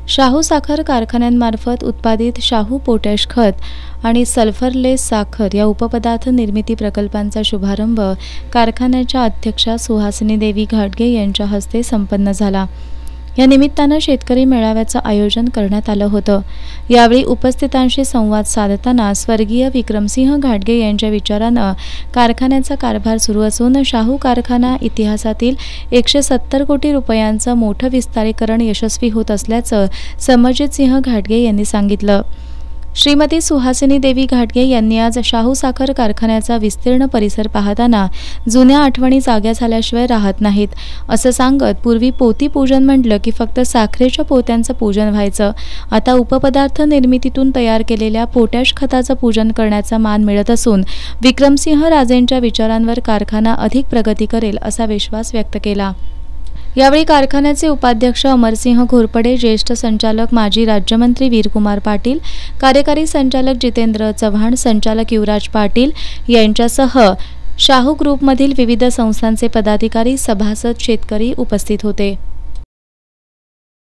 शाहू साखर कारखान्यांमार्फत उत्पादित शाहू पोटॅश खत आणि सल्फरलेस साखर या उपपदार्थ निर्मिती प्रकल्पांचा शुभारंभ कारखान्याच्या अध्यक्षा सुहासिनी देवी घाटगे यांच्या हस्ते संपन्न झाला। या निमित्तानं शेतकरी मेळाव्याचं आयोजन करण्यात आलं होतं। यावेळी उपस्थितांशी संवाद साधताना स्वर्गीय विक्रमसिंह घाटगे यांच्या विचारानं कारखान्याचा कारभार सुरू असून शाहू कारखाना इतिहासातील 170 कोटी रुपयांचं मोठं विस्तारीकरण यशस्वी होत असल्याचं समरजितसिंह घाटगे यांनी सांगितलं। श्रीमती सुहासिनी देवी घाटगे यांनी आज शाहू साखर कारखान्याचा विस्तीर्ण परिसर पाहताना जुन्या आठवणी जाग्या झाल्याशिवाय राहत नाहीत असं सांगत, पूर्वी पोती पूजन म्हटलं की फक्त साखरेच्या पोत्यांचं पूजन व्हायचं, आता उपपदार्थ निर्मितीतून तयार केलेल्या पोटॅश खताचं पूजन करण्याचा मान मिळत असून विक्रमसिंह राजेंच्या विचारांवर कारखाना अधिक प्रगती करेल असा विश्वास व्यक्त केला। यावेळी कारखान्याचे उपाध्यक्ष अमरसिंह घोरपडे, ज्येष्ठ संचालक माजी राज्यमंत्री वीरकुमार पाटील, कार्यकारी संचालक जितेंद्र चव्हाण, संचालक युवराज पाटील यांच्यासह शाहू ग्रुपमधील विविध संस्थांचे पदाधिकारी, सभासद, शेतकरी उपस्थित होते।